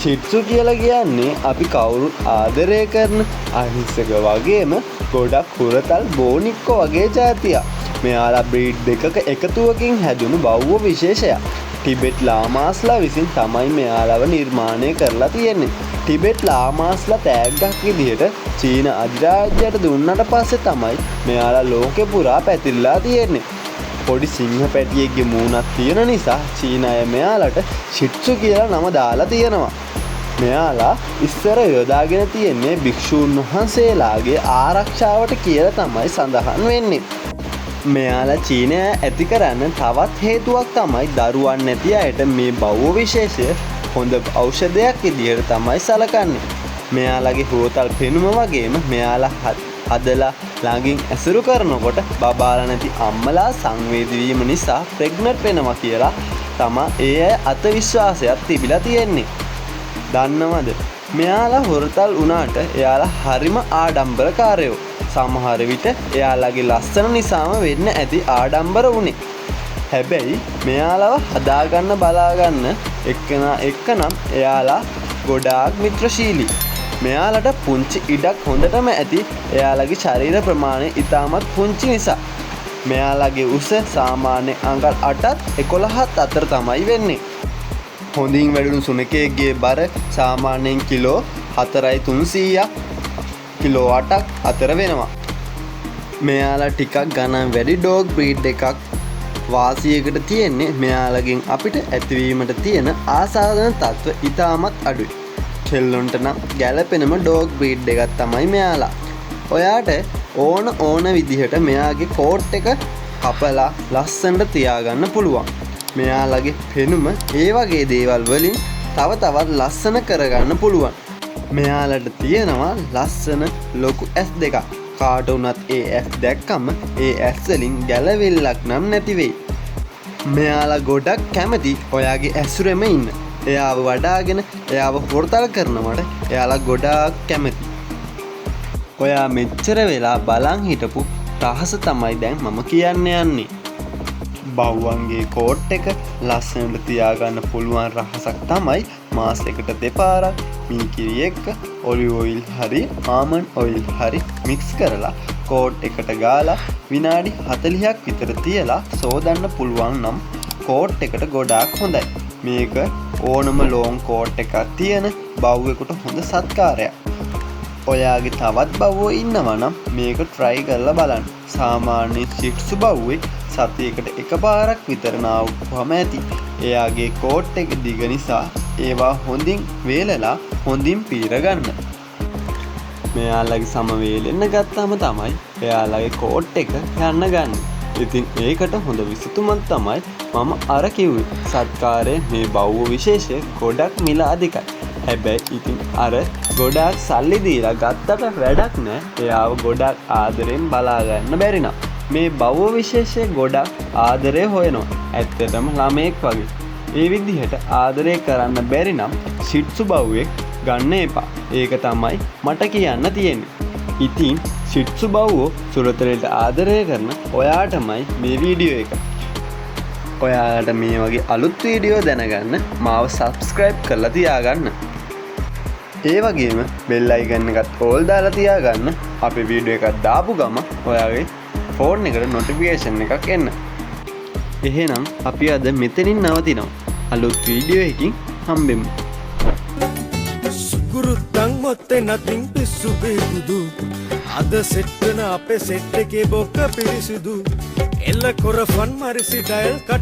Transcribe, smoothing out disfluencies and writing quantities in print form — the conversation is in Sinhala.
ශිට්සු කියලා කියන්නේ අපි කවුරුත් ආදරය කරන අහිංසක වගේම ගොඩක් හුරතල් බෝනික්කො වගේ ජාතියක්. මෙයාලා බ්‍රීඩ් දෙකක එකතුවකින් හැදුණු බව්ව විශේෂයක්. ටිබෙට් ලාමාස්ලා විසින් තමයි මෙයාලව නිර්මාණය කරලා තියෙන්නේ. ටිබෙට් ලාමාස්ලා තෑග්ගක් විදිහට චීන අධිරාජ්‍යයට දුන්නට පස්සේ තමයි මෙයාලා ලෝකෙ පුරා පැතිරලා තියෙන්නේ. පොඩි සිංහ පැටියෙක්ගේ මූණක් තියෙන නිසා චීන අය මෙයාලට ශිට්සු කියලා නම දාලා තියෙනවා. මෙයාලා ඉස්සර යොදාගෙන තියෙන්නේ භික්ෂූන් වහන්සේලාගේ ආරක්ෂාවට කියලා තමයි සඳහන් වෙන්නේ. මෙයාලා චීනය ඇති කරන්න තවත් හේතුවක් තමයි දරුවන් නැති අයට මේ බව්ව විශේෂය හොඳ ඖෂධයක් විදිහට තමයි සලකන්නේ. මෙයාලගේ හුවතල් පෙනුම වගේම මෙයාලා හදලා ළඟින් ඇසුරු කරනකොට බබාලා නැති අම්මලා සංවේදී වීම නිසා ප්‍රෙග්නන්ට් වෙනවා කියලා තමයි ඒ අය අත විශ්වාසයක් තිබිලා තියෙන්නේ. දන්නවද? මෙයාලා හොරතල් වුණාට එයාලා හරිම ආඩම්බරකාරයෝ. සමහර විට එයාලගේ ලස්සන නිසාම වෙන්න ඇති ආඩම්බර වුණේ. හැබැයි මෙයාලව හදාගන්න බලාගන්න එක්කනම් එයාලා ගොඩාක් මිත්‍රශීලී. මෙයාලට පුංචි ඉඩක් හොඳටම ඇති එයාලගේ ශරීර ප්‍රමාණය ඉතාමත් පුංචි නිසා. මෙයාලගේ උස සාමාන්‍ය අඟල් 8ත් 11ත් අතර තමයි වෙන්නේ. හොඳින් වැඩුණු සුනකයෙක්ගේ බර සාමාන්‍යයෙන් කිලෝ 4.300ක් කිලෝ 8ක් අතර වෙනවා. මෙයාලා ටිකක් ගණන් වැඩි ඩොග් බ්‍රීඩ් එකක් වාසියකට තියෙන්නේ. මෙයාලගෙන් අපිට ඇතිවීමට තියෙන ආසාදන තත්ත්ව ඉතාමත් අඩුයි. කෙල්ලොන්ට නම් ගැලපෙනම ඩොග් බ්‍රීඩ් එකක් තමයි මෙයාලා. ඔයාට ඕන විදිහට මෙයාගේ කෝට් එක කපලා ලස්සනට තියාගන්න පුළුවන්. මෙයාලගේ පෙනුම ඒ වගේ දේවල් වලින් තව තවත් ලස්සන කරගන්න පුළුවන්. මෙයාලට තියෙනවා ලස්සන ලොකු ඇස් දෙකක්. කාට වුණත් ඒ ඇස් දැක්කම ඒ ඇස් වලින් ගැලවිල්ලක් නම් නැති වෙයි. මෙයාලා ගොඩක් කැමති ඔයාගේ ඇසුරෙම ඉන්න. එයාව වඩාගෙන එයාව හොරතල් කරනවට එයාලා ගොඩාක් කැමති. ඔයා මෙච්චර වෙලා බලන් හිටපු රහස තමයි දැන් මම කියන්න යන්නේ. බව්වන්ගේ කෝට් එක ලස්සනට තියාගන්න පුළුවන් රහසක් තමයි මාස් එකට දෙපාරක් මීකිරි එක්ක ඔලිව් ඔයිල් හරි ආමන්ඩ් ඔයිල් හරි මික්ස් කරලා කෝට් එකට ගාලා විනාඩි 40ක් විතර තියලා සෝදන්න පුළුවන් නම් කෝට් එකට ගොඩාක් හොඳයි. මේක ඕනම ලෝන් කෝට් එකක් තියෙන බව්වෙකුට හොඳ සත්කාරයක්. ඔයාගේ තවත් බව්වෝ ඉන්නවා නම් මේක try කරලා බලන්න. සාමාන්‍ය ශිට්සු බව්වේ සතියකට එකපාරක් විතර නාවුවම ඇති. එයාගේ කෝට් එක දිග නිසා ඒවා හොඳින් වේලලා හොඳින් පීරගන්න. මෙයාලගේ සම වේලෙන්න ගත්තාම තමයි එයාලගේ කෝට් එක යන්න ගන්න. ඉතින් ඒකට හොඳ විසඳුමක් තමයි මම අර කිව්වේ. සත්කාරයේ මේ බව්ව විශේෂය ගොඩක් මිල අධිකයි. හැබැයි ඉතින් අර ගොඩාක් සල්ලි දීලා ගත්තට වැඩක් නෑ. එයාව ගොඩක් ආදරෙන් බලා ගන්න බැරි නම් මේ බව්ව විශේෂය ගොඩක් ආදරය හොයනවා. ඇත්තටම ළමයෙක් වගේ. ඒ විදිහට ආදරය කරන්න බැරි නම් ශිට්සු බව්වෙක් ගන්න එපා. ඒක තමයි මට කියන්න තියෙන්නේ. ඉතින් ශිට්සු බව්වෝ සුරතලට ආදරය කරන ඔයාටමයි මේ වීඩියෝ එක. ඔයාලට මේ වගේ අලුත් වීඩියෝ දැනගන්න මාව සබ්ස්ක්‍රයිබ් කරලා තියාගන්න. ඒ වගේම බෙල් අයිකන් එකත් ඕල් දාලා තියාගන්න. අපේ වීඩියෝ එකක් දාපු ගම ඔයාගේ ෆෝන් එකට නොටිෆිකේෂන් එකක් එන්න. එහෙනම් අපි අද මෙතනින් නවතිනවා. අලුත් වීඩියෝ එකකින් හම්බෙමු. සුකුරුත්තන් මොත්තේ නතින් පිස්සු පිරිසුදු. අද සෙට් වෙන අපේ සෙට් එකේ බොක්ක පිරිසුදු. එල්ල කොරෆන් මරිසි ඩයල් කට්